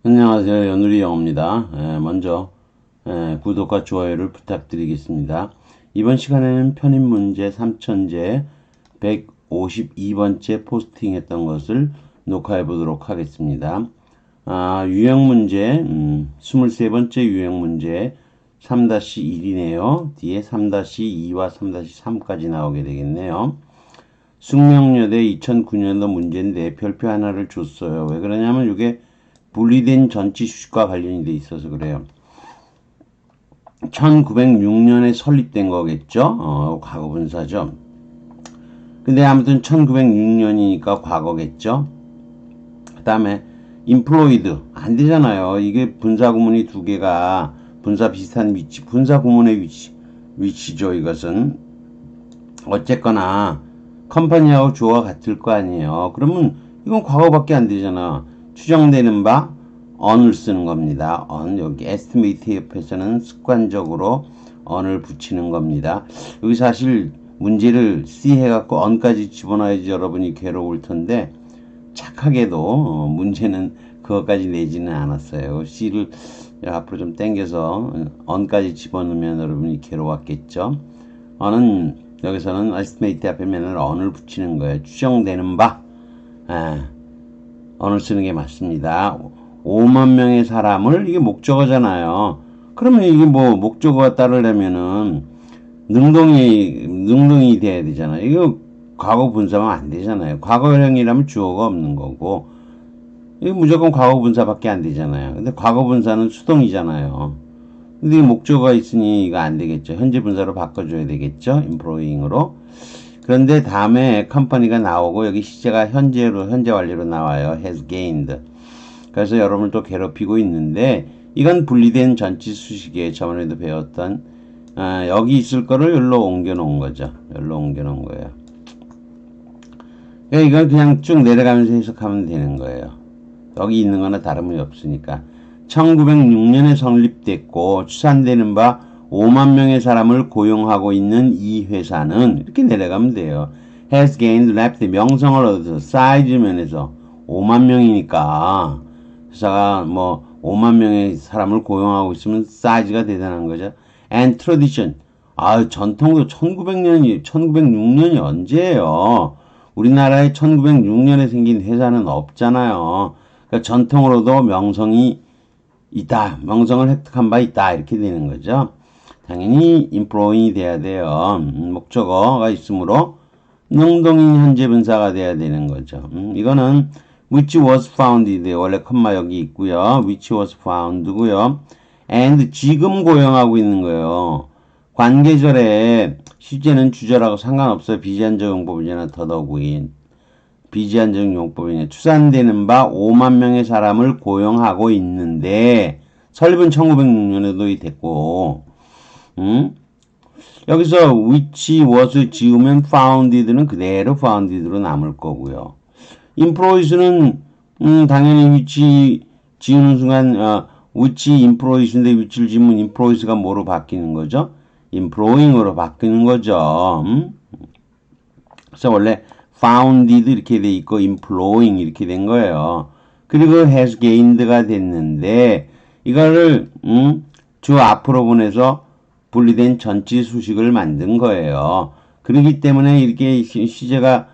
안녕하세요. 연우리 영어입니다. 먼저 구독과 좋아요를 부탁드리겠습니다. 이번 시간에는 편입 문제 3000제 152번째 포스팅했던 것을 녹화해 보도록 하겠습니다. 유형 문제 23번째 유형 문제 3-1이네요. 뒤에 3-2와 3-3까지 나오게 되겠네요. 숙명여대 2009년도 문제인데 별표 하나를 줬어요. 왜 그러냐면 이게 분리된 전치수식과 관련이 돼 있어서 그래요. 1906년에 설립된 거겠죠? 과거분사죠. 근데 아무튼 1906년이니까 과거겠죠? 그 다음에 employed 안 되잖아요. 이게 분사 구문이 두 개가 분사 비슷한 위치, 분사 구문의 위치죠. 이것은 어쨌거나 컴퍼니하고 주어가 같을 거 아니에요. 그러면 이건 과거밖에 안 되잖아. 추정되는 바 on을 쓰는 겁니다. on 여기 estimate 옆에서는 습관적으로 on을 붙이는 겁니다. 여기 사실 문제를 C 해갖고 on까지 집어넣어야지 여러분이 괴로울 텐데 착하게도 문제는 그것까지 내지는 않았어요. C를 앞으로 좀 당겨서 on까지 집어넣으면 여러분이 괴로웠겠죠. on은 여기서는 estimate 앞에 맨날 on을 붙이는 거예요. 추정되는 바 on을 쓰는 게 맞습니다. 5만 명의 사람을 이게 목적어잖아요. 그러면 이게 뭐 목적어가 따르려면은 능동이 돼야 되잖아요. 이거 과거 분사면 안 되잖아요. 과거형이라면 주어가 없는 거고 이거 무조건 과거 분사밖에 안 되잖아요. 근데 과거 분사는 수동이잖아요. 근데 목적어가 있으니 이거 안 되겠죠. 현재 분사로 바꿔줘야 되겠죠. employing으로. 그런데 다음에 컴퍼니가 나오고 여기 시제가 현재 완료로 나와요. has gained. 그래서 여러분을 또 괴롭히고 있는데 이건 분리된 전치 수식이에요. 저번에도 배웠던 여기 있을 거를 여기로 옮겨 놓은 거죠. 여기로 옮겨 놓은 거예요. 그러니까 이건 그냥 쭉 내려가면서 해석하면 되는 거예요. 여기 있는 거나 다름이 없으니까 1906년에 성립됐고 추산되는 바 5만 명의 사람을 고용하고 있는 이 회사는 이렇게 내려가면 돼요. has gained left 명성을 얻어서 사이즈 면에서 5만 명이니까 회사가 뭐 5만 명의 사람을 고용하고 있으면 사이즈가 대단한 거죠. and tradition 전통도 1906년이 언제예요? 우리나라에 1906년에 생긴 회사는 없잖아요. 그러니까 전통으로도 명성이 있다. 명성을 획득한 바 있다. 이렇게 되는 거죠. 당연히 employing이 돼야 돼요. 목적어가 있으므로 능동인 현재 분사가 돼야 되는 거죠. 이거는 which was founded 원래 컴마 여기 있고요. which was found고요. and 지금 고용하고 있는 거예요. 관계절에 시제는 주절하고 상관없어요. 비제한적 용법이나 더더구인 비제한적 용법이냐 추산되는 바 5만 명의 사람을 고용하고 있는데 설립은 1906년에도 됐고 여기서 which was 지우면 founded는 그대로 founded로 남을 거고요. employees는 당연히 which 지우는 순간 which employees인데 which를 지우면 employees가 뭐로 바뀌는 거죠? employing으로 바뀌는 거죠. 그래서 원래 founded 이렇게 돼 있고 employing 이렇게 된 거예요. 그리고 has gained가 됐는데 이거를 주 앞으로 보내서 분리된 전치 수식을 만든 거예요. 그렇기 때문에 이렇게 시제가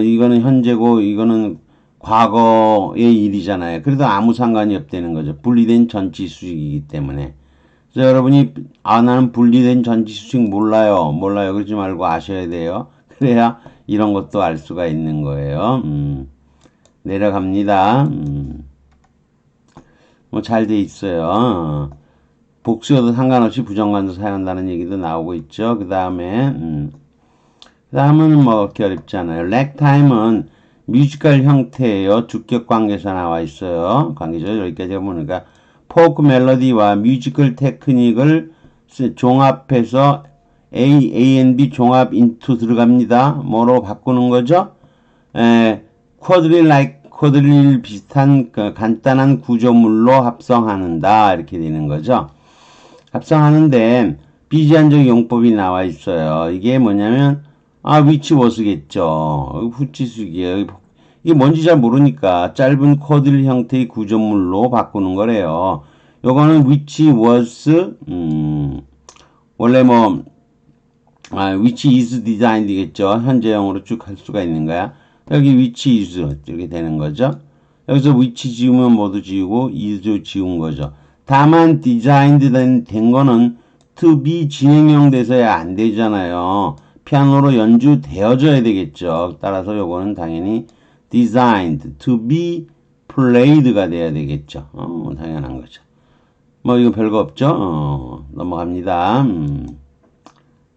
이거는 현재고 이거는 과거의 일이잖아요. 그래도 아무 상관이 없다는 거죠. 분리된 전치 수식이기 때문에. 그래서 여러분이 나는 분리된 전치 수식 몰라요. 그러지 말고 아셔야 돼요. 그래야 이런 것도 알 수가 있는 거예요. 내려갑니다. 뭐 잘 돼 있어요. 복수여도 상관없이 부정관도 사용한다는 얘기도 나오고 있죠. 그 다음은 뭐 그렇게 어렵지 않아요. 렉타임은 뮤지컬 형태예요. 주격 관계에서 나와 있어요. 관계죠. 여기까지 보니까 포크 멜로디와 뮤지컬 테크닉을 종합해서 A and B 종합 into 들어갑니다. 뭐로 바꾸는 거죠? 쿼드릴 비슷한 간단한 구조물로 합성하는다. 이렇게 되는 거죠. 합성하는데 비제한적 용법이 나와 있어요. 이게 뭐냐면 which was겠죠. 후치수기예요. 이게 뭔지 잘 모르니까 짧은 쿼드릴 형태의 구조물로 바꾸는 거래요. 요거는 which was 원래 뭐 which is designed겠죠. 현재형으로 쭉 할 수가 있는 거야. 여기 which is 이렇게 되는 거죠. 여기서 which 지우면 모두 지우고 is 지운 거죠. 다만 designed 된 거는 to be 진행형 돼서야 안 되잖아요. 피아노로 연주되어져야 되겠죠. 따라서 요거는 당연히 designed to be played가 돼야 되겠죠. 당연한 거죠. 뭐 이거 별거 없죠. 넘어갑니다.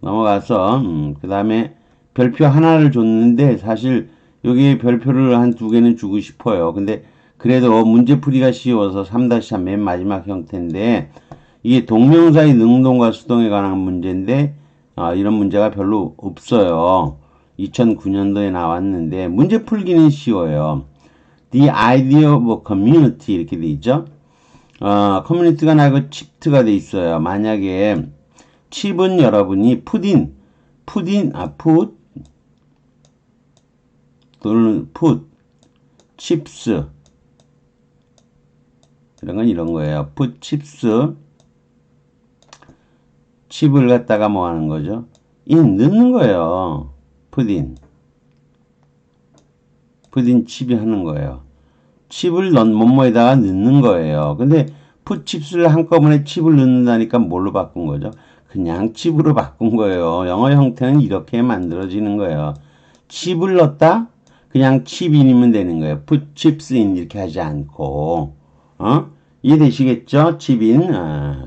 넘어가서 그 다음에 별표 하나를 줬는데 사실 여기 별표를 한 두 개는 주고 싶어요. 근데 그래도 문제풀이가 쉬워서 3-3 맨 마지막 형태인데 이게 동명사의 능동과 수동에 관한 문제인데 이런 문제가 별로 없어요. 2009년도에 나왔는데 문제 풀기는 쉬워요. The idea of a community 이렇게 돼 있죠. 커뮤니티가 나고 칩트가 돼 있어요. 만약에 칩은 여러분이 put 또는 put, chips 이런 건 이런 거예요. put chips 칩을 갖다가 뭐 하는 거죠? 넣는 거예요. put in 칩이 하는 거예요. 칩을 뭐뭐에다가 넣는 거예요. 근데 put chips를 한꺼번에 칩을 넣는다니까 뭘로 바꾼 거죠? 그냥 칩으로 바꾼 거예요. 영어 형태는 이렇게 만들어지는 거예요. 칩을 넣었다? 그냥 칩인이면 되는 거예요. put chips in 이렇게 하지 않고 이해되시겠죠? 칩인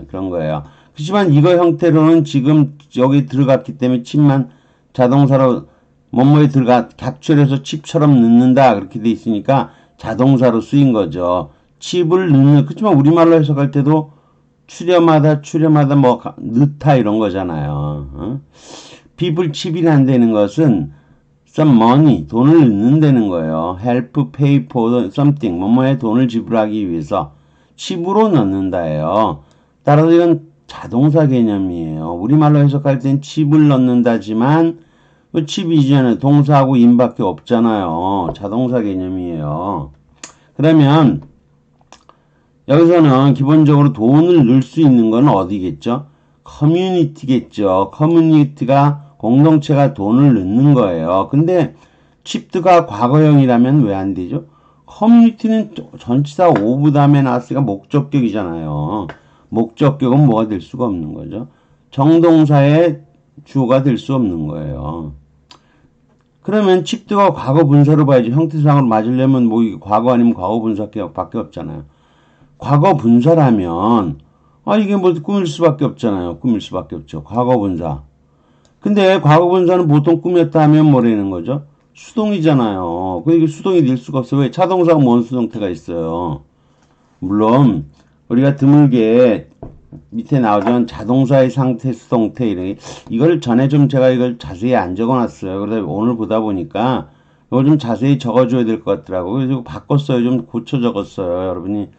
그런 거예요. 그렇지만 이거 형태로는 지금 여기 들어갔기 때문에 칩만 자동사로 뭐뭐에 capture해서 칩처럼 넣는다 그렇게 돼 있으니까 자동사로 쓰인 거죠. 칩을 넣는 그렇지만 우리말로 해석할 때도 추려마다 뭐 넣다 이런 거잖아요. people 칩이 안 되는 것은 some money 돈을 넣는다는 거예요. help pay for something 뭐뭐에 돈을 지불하기 위해서 칩으로 넣는다예요. 따라서 이건 자동사 개념이에요. 우리말로 해석할 땐 칩을 넣는다지만 그 칩이 이제는 동사하고 인밖에 없잖아요. 자동사 개념이에요. 그러면 여기서는 기본적으로 돈을 넣을 수 있는 건 어디겠죠? 커뮤니티겠죠. 커뮤니티가 공동체가 돈을 넣는 거예요. 근데 칩드가 과거형이라면 왜 안 되죠? 커뮤니티는 전치사 오브 다음에 나왔으니까 목적격이잖아요. 목적격은 뭐가 될 수가 없는 거죠. 정동사의 주어가 될 수 없는 거예요. 그러면 칩드가 과거 분사로 봐야지. 형태상으로 맞으려면 뭐 이게 과거 아니면 과거 분사밖에 없잖아요. 과거 분사라면 이게 뭐 꾸밀 수밖에 없잖아요. 꾸밀 수밖에 없죠. 과거 분사. 근데 과거 분사는 보통 꾸몄다 하면 뭐라는 거죠? 수동이잖아요. 이게 수동이 될 수가 없어요. 왜? 차동사가 뭔 수동태가 있어요. 물론 우리가 드물게 밑에 나오던 자동사의 상태, 수동태 이걸 전에 좀 제가 이걸 자세히 안 적어놨어요. 그래서 오늘 보다 보니까 이걸 좀 자세히 적어줘야 될 것 같더라고요. 그래서 바꿨어요. 좀 고쳐 적었어요. 여러분이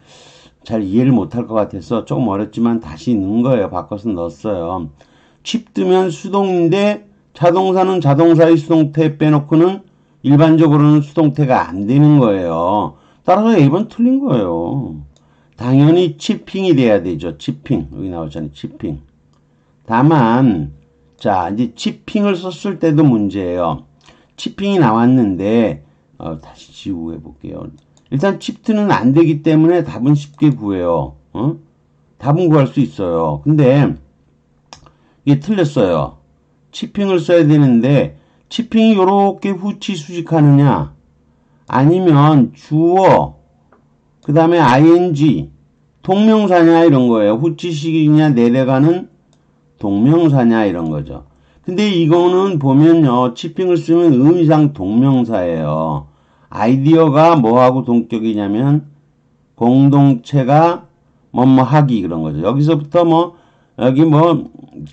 잘 이해를 못할 것 같아서 조금 어렵지만 다시 넣은 거예요. 바꿔서 넣었어요. 칩 뜨면 수동인데 자동사는 자동사의 수동태 빼놓고는 일반적으로는 수동태가 안 되는 거예요. 따라서 1번 틀린 거예요. 당연히 치핑이 돼야 되죠. 치핑. 여기 나오잖아요. 치핑. 다만 자 이제 치핑을 썼을 때도 문제예요. 치핑이 나왔는데 다시 지우해 볼게요. 일단 칩트는 안 되기 때문에 답은 쉽게 구해요. 답은 구할 수 있어요. 근데 이게 틀렸어요. 치핑을 써야 되는데 치핑이 이렇게 후치 수식하느냐 아니면 주어 그 다음에 ing 동명사냐 이런 거예요. 후치식이냐 내려가는 동명사냐 이런 거죠. 근데 이거는 보면요. 치핑을 쓰면 의미상 동명사예요. 아이디어가 뭐하고 동격이냐면 공동체가 뭐뭐 하기 그런 거죠. 여기서부터 여기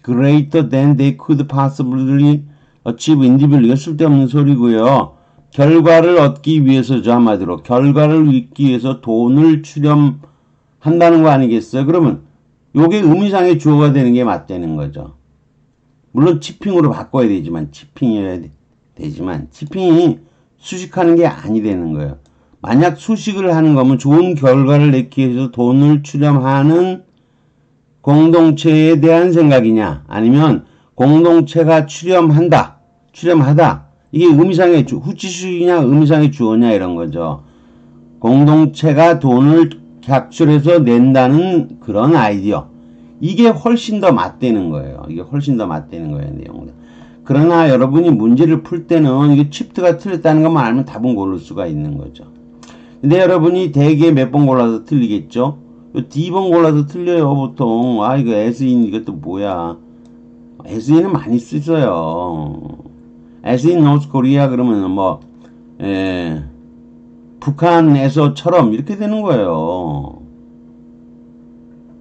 greater than they could possibly achieve individual 이거 쓸데없는 소리고요. 결과를 얻기 위해서죠. 한마디로 결과를 얻기 위해서 돈을 출연한다는 거 아니겠어요? 그러면 요게 의미상의 주어가 되는 게 맞다는 거죠. 물론 치핑으로 바꿔야 되지만 치핑이어야 되지만 치핑이 수식하는 게 아니 되는 거예요. 만약 수식을 하는 거면 좋은 결과를 내기 위해서 돈을 출연하는 공동체에 대한 생각이냐, 아니면 공동체가 출연하다. 이게 의미상의 후치수식이냐, 의미상의 주어냐, 이런 거죠. 공동체가 돈을 각출해서 낸다는 그런 아이디어. 이게 훨씬 더 맞대는 거예요. 내용들. 그러나 여러분이 문제를 풀 때는 이게 칩트가 틀렸다는 것만 알면 답은 고를 수가 있는 거죠. 근데 여러분이 대개 몇 번 골라서 틀리겠죠? D번 골라서 틀려요, 보통. 이거 S인, 이것도 뭐야. S인은 많이 쓰어요. S인 노스 코리아 그러면 북한에서처럼 이렇게 되는 거예요.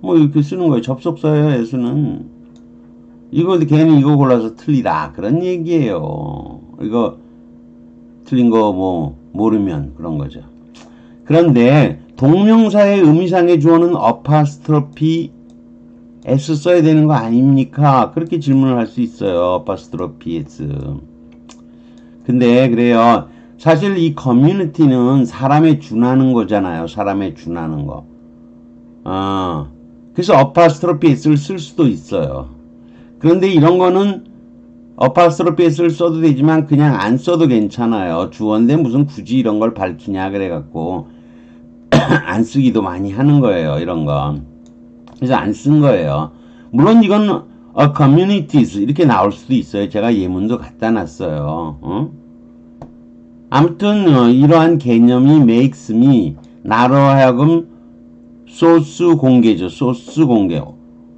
이렇게 쓰는 거예요. 접속사예요, S는. 괜히 이거 골라서 틀리다. 그런 얘기예요. 이거 틀린 거 모르면 그런 거죠. 그런데 동명사의 의미상의 주어는 어파스트로피 S 써야 되는 거 아닙니까? 그렇게 질문을 할 수 있어요. 어파스트로피 S. 근데 그래요. 사실 이 커뮤니티는 사람에 준하는 거잖아요. 사람에 준하는 거. 그래서 어파스트로피 S를 쓸 수도 있어요. 그런데 이런 거는 어파스트로피 S를 써도 되지만 그냥 안 써도 괜찮아요. 주어인데 무슨 굳이 이런 걸 밝히냐 그래갖고 안 쓰기도 많이 하는 거예요. 이런 건. 그래서 안 쓴 거예요. 물론 이건 communities 이렇게 나올 수도 있어요. 제가 예문도 갖다 놨어요. 아무튼 이러한 개념이 makes me 나로 하여금 소스 공개죠. 소스 공개.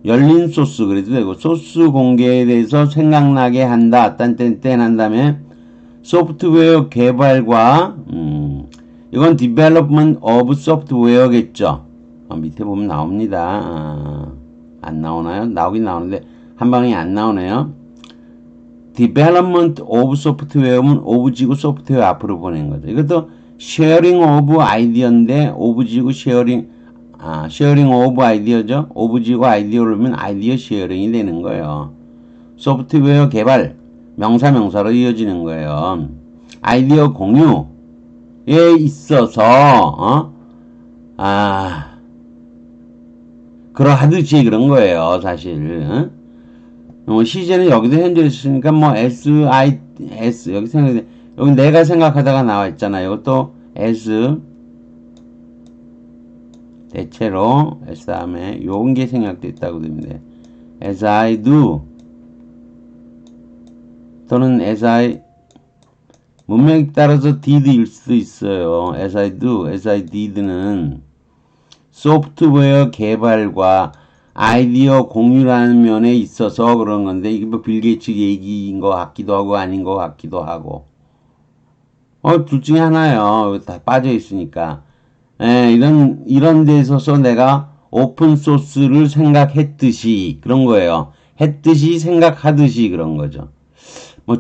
열린 소스 그래도 되고 소스 공개에 대해서 생각나게 한다. 딴 한 다음에 소프트웨어 개발과 이건 development of software겠죠. 밑에 보면 나옵니다. 안 나오나요? 나오긴 나오는데 한 방에 안 나오네요. development of software면 of지고 소프트웨어 앞으로 보낸 거죠. 이것도 sharing of idea인데 of지고 sharing of idea죠. of지고 idea로 하면 idea sharing이 되는 거예요. 소프트웨어 개발 명사로 이어지는 거예요. 아이디어 공유에 있어서 그러하듯이 그런 거예요, 사실. 시제는 여기도 현재를 쓰니까 S 여기 여기 내가 생각하다가 나와 있잖아요. 이것도 S 대체로 S 다음에 요런 게 생략됐다고 됩니다. As I do 또는 as I 문맥에 따라서 did일 수도 있어요. as I do, as I did는 소프트웨어 개발과 아이디어 공유라는 면에 있어서 그런 건데 이게 빌 게이츠 얘기인 것 같기도 하고 아닌 것 같기도 하고 둘 중에 하나요. 다 빠져 있으니까 이런 데 있어서 내가 오픈 소스를 생각했듯이 그런 거예요. 했듯이 생각하듯이 그런 거죠.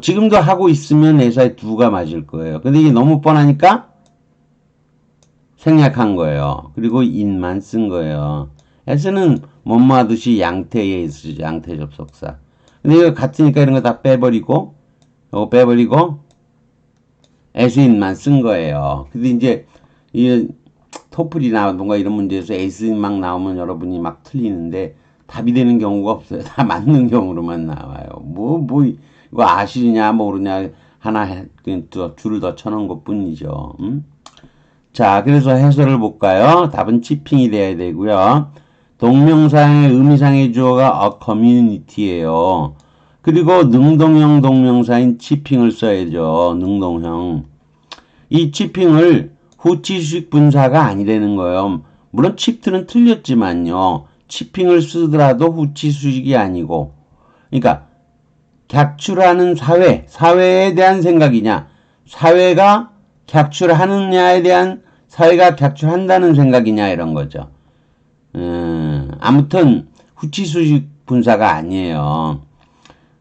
지금도 하고 있으면 SI 2가 맞을 거예요. 근데 이게 너무 뻔하니까 생략한 거예요. 그리고 in만 쓴 거예요. S는 뭐뭐 하듯이 양태에 있으죠. 양태 접속사. 근데 이거 같으니까 이런 거 다 빼버리고 요거 빼버리고 S인만 쓴 거예요. 근데 이제 이 토플이나 뭔가 이런 문제에서 S인 막 나오면 여러분이 막 틀리는데 답이 되는 경우가 없어요. 다 맞는 경우로만 나와요. 이거 아시냐 모르냐 하나 줄을 더 쳐놓은 것 뿐이죠. 자, 그래서 해설을 볼까요? 답은 치핑이 돼야 되고요. 동명사의 의미상의 주어가 a community예요. 그리고 능동형 동명사인 치핑을 써야죠. 능동형. 이 치핑을 후치수식 분사가 아니라는 거예요. 물론 칩트는 틀렸지만요. 치핑을 쓰더라도 후치수식이 아니고 그러니까 객출하는 사회에 대한 생각이냐 사회가 객출하느냐에 대한 사회가 객출한다는 생각이냐 이런 거죠. 아무튼 후치수식 분사가 아니에요.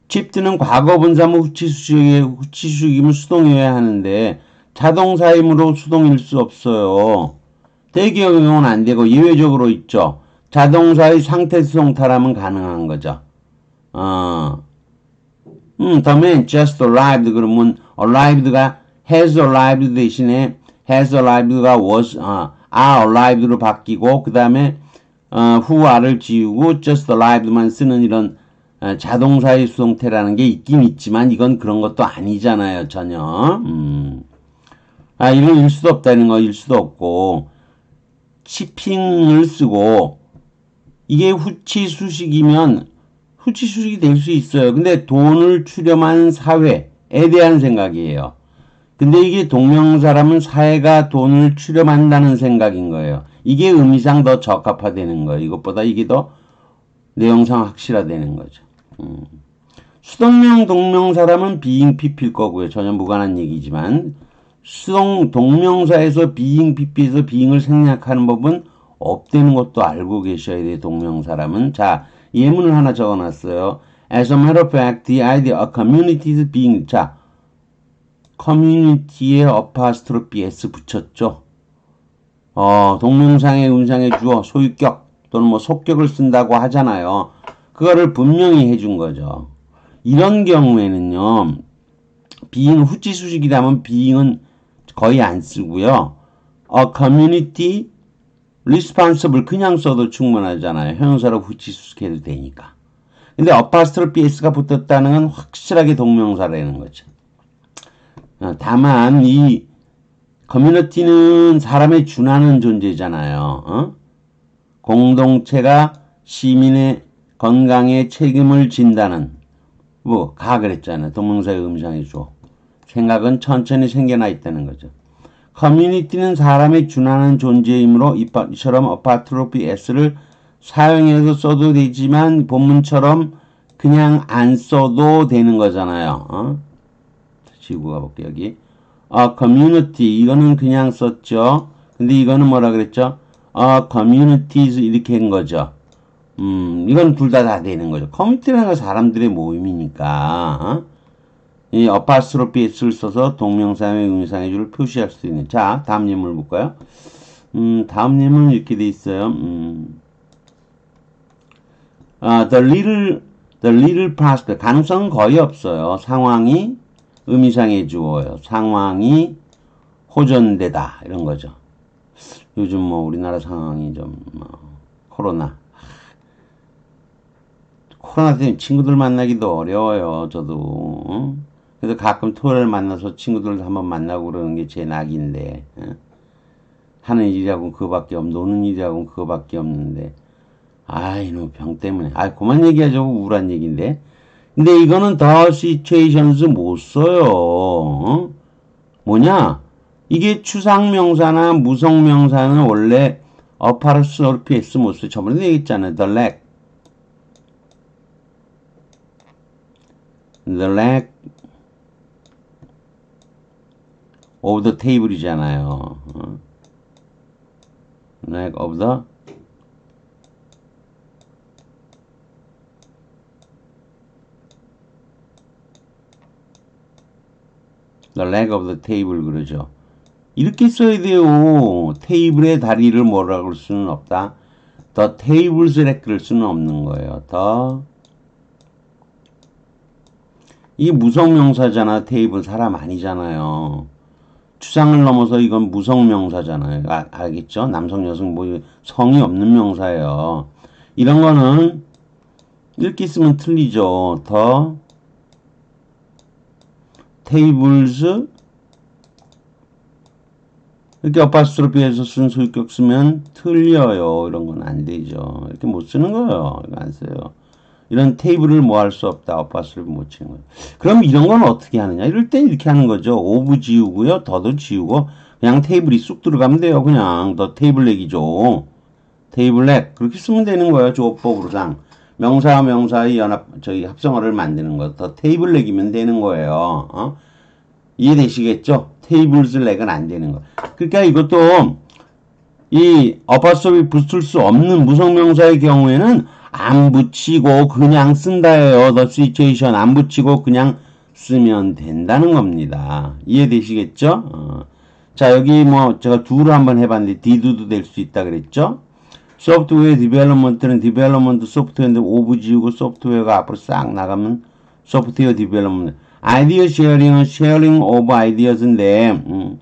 칩트는 과거 분사면 후치수식이면 수동이어야 하는데 자동사이므로 수동일 수 없어요. 대개 경우는 안 되고 예외적으로 있죠. 자동사의 상태 수동타라면 가능한 거죠. The man just arrived 그러면 arrived가 has arrived 대신에 has arrived가 was, are arrived로 바뀌고, 그 다음에, who are를 지우고, just arrived만 쓰는 이런, 자동사의 수동태라는 게 있긴 있지만, 이건 그런 것도 아니잖아요, 전혀. 이런 일 수도 없다는 거, 일 수도 없고, 치핑을 쓰고, 이게 후치수식이면, 후치수식이 될 수 있어요. 근데 돈을 출연한 사회에 대한 생각이에요. 근데 이게 동명사라면 사회가 돈을 출연한다는 생각인 거예요. 이게 의미상 더 적합화되는 거예요. 이것보다 이게 더 내용상 확실화되는 거죠. 수동명 동명사라면 being pp일 거고요. 전혀 무관한 얘기지만 동명사에서 being pp에서 being을 생략하는 법은 없다는 것도 알고 계셔야 돼요. 동명사라면. 자, 예문을 하나 적어놨어요. As a matter of fact, the idea of community is being. 자, 커뮤니티에 어파스트로피 s 붙였죠. 동명상의 음상의 주어, 소유격 또는 뭐 속격을 쓴다고 하잖아요. 그거를 분명히 해준 거죠. 이런 경우에는요, being 후치수식이라면 being은 거의 안 쓰고요. community responsible 그냥 써도 충분하잖아요. 형용사로 후치수식해도 되니까. 근데 어파스트로피 s가 붙었다는 건 확실하게 동명사라는 거죠. 다만 이 커뮤니티는 사람에 준하는 존재잖아요. 공동체가 시민의 건강에 책임을 진다는 가 그랬잖아요. 동명사의 음상의 주어. 생각은 천천히 생겨나 있다는 거죠. 커뮤니티는 사람에 준하는 존재이므로 이처럼 어파스트로피 s를 사용해서 써도 되지만 본문처럼 그냥 안 써도 되는 거잖아요. 지우고 가볼게요. 여기 community 이거는 그냥 썼죠. 근데 이거는 뭐라 그랬죠? communities 이렇게 한 거죠. 이건 둘 다 되는 거죠. 커뮤니티라는 건 사람들의 모임이니까 이 어파스트로피 s를 써서 동명사의 의미상의 주를 표시할 수 있는. 자, 다음 예문을 볼까요? 다음 예문은 이렇게 돼 있어요. the little prospect 가능성은 거의 없어요. 상황이 의미상의 주어예요. 상황이 호전되다 이런 거죠. 요즘 뭐 우리나라 상황이 좀 코로나 때문에 친구들 만나기도 어려워요. 저도 그래서 가끔 토요일 만나서 친구들 한번 만나고 그러는 게 제 낙인데 하는 일이라고는 그거밖에 노는 일이라고는 그거밖에 없는데 이놈 병 때문에 그만 얘기하자고 우울한 얘기인데 근데 이거는 the situations 못 써요. 뭐냐? 이게 추상명사나 무성명사는 원래 apostrophe s 못 써요. 저번에 얘기했잖아요. the lack of the table이잖아요. lack of the lack of the table 그러죠. 이렇게 써야 돼요. 테이블의 다리를 뭐라고 할 수는 없다. the table's lack를 수는 없는 거예요. 이 무성명사잖아. 테이블 사람 아니잖아요. 추상을 넘어서 이건 무성명사잖아요. 알겠죠? 남성, 여성 뭐 성이 없는 명사예요. 이런 거는 이렇게 쓰면 틀리죠. the tables 이렇게 어파스트로피에서 쓴 소유격 쓰면 틀려요. 이런 건 안 되죠. 이렇게 못 쓰는 거예요. 이거 안 써요. 이런 테이블을 뭐 할 수 없다. 어파스트로피 못 치는 거예요. 그럼 이런 건 어떻게 하느냐? 이럴 땐 이렇게 하는 거죠. 오브 지우고요. 더도 지우고 그냥 테이블이 쑥 들어가면 돼요. 그냥 더 테이블 렉이죠. 테이블 렉 그렇게 쓰면 되는 거예요. 조어법으로상 명사와 명사의 합성어를 만드는 거. 더 테이블 렉이면 되는 거예요. 이해되시겠죠? 테이블스 렉은 안 되는 거. 그러니까 이것도 이 어파스트로피 붙을 수 없는 무성명사의 경우에는 안 붙이고 그냥 쓴다예요. the situation 안 붙이고 그냥 쓰면 된다는 겁니다. 이해되시겠죠? 자, 여기 뭐 제가 do를 한번 해봤는데 did도 될 수 있다 그랬죠? 소프트웨어 디벨롭먼트는 디벨롭먼트 소프트웨어인데 오브 지우고 소프트웨어가 앞으로 싹 나가면 소프트웨어 디벨롭먼트. 아이디어 쉐어링은 쉐어링 오브 아이디어스인데,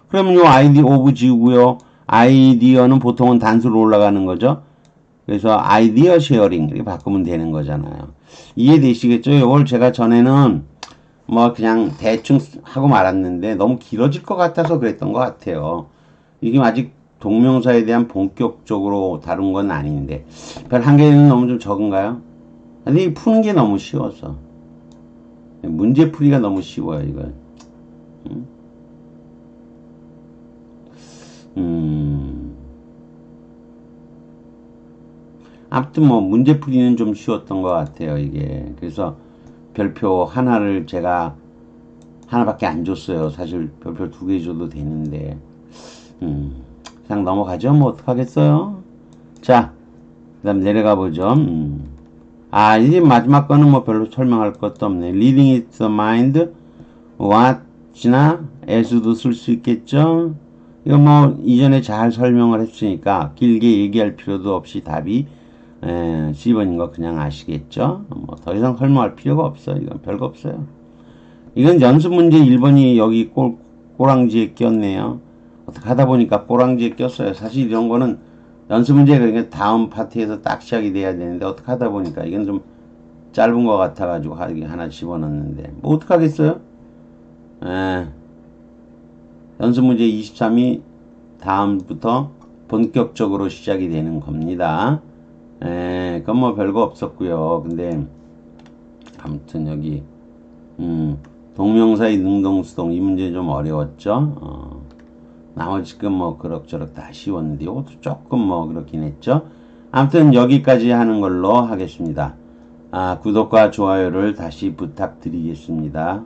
그럼 요 아이디 오브 지우고요. 아이디어는 보통은 단수로 올라가는 거죠. 그래서 아이디어 쉐어링 이렇게 바꾸면 되는 거잖아요. 이해되시겠죠? 이걸 제가 전에는 뭐 그냥 대충 하고 말았는데 너무 길어질 것 같아서 그랬던 것 같아요. 이게 아직 동명사에 대한 본격적으로 다룬 건 아닌데 별 한 개는 너무 좀 적은가요? 아니 푸는 게 너무 쉬워서 문제 풀이가 너무 쉬워요 이건. 아무튼 뭐 문제 풀이는 좀 쉬웠던 것 같아요 이게. 그래서 별표 하나를 제가 하나밖에 안 줬어요. 사실 별표 2개 줘도 되는데 그냥 넘어가죠. 뭐 어떡하겠어요. 자, 그 다음 내려가 보죠. 이제 마지막 거는 뭐 별로 설명할 것도 없네. Reading is the mind, watch나 as도 쓸 수 있겠죠. 이거 뭐 이전에 잘 설명을 했으니까 길게 얘기할 필요도 없이 답이 C번인 거 그냥 아시겠죠. 뭐 더 이상 설명할 필요가 없어요. 이건 별거 없어요. 이건 연습 문제 1번이 여기 꼬랑지에 꼈네요. 어떻게 하다 보니까 꼬랑지에 꼈어요. 사실 이런 거는 연습 문제 그러니까 다음 파트에서 딱 시작이 돼야 되는데 어떻게 하다 보니까 이건 좀 짧은 것 같아가지고 하나 집어넣는데 뭐 어떡하겠어요? 연습 문제 23이 다음부터 본격적으로 시작이 되는 겁니다. 그건 뭐 별거 없었고요. 근데 아무튼 여기 동명사의 능동수동 이 문제 좀 어려웠죠. 나머지 건 뭐 그럭저럭 다 쉬웠는데 이것도 조금 뭐 그렇긴 했죠. 아무튼 여기까지 하는 걸로 하겠습니다. 구독과 좋아요를 다시 부탁드리겠습니다.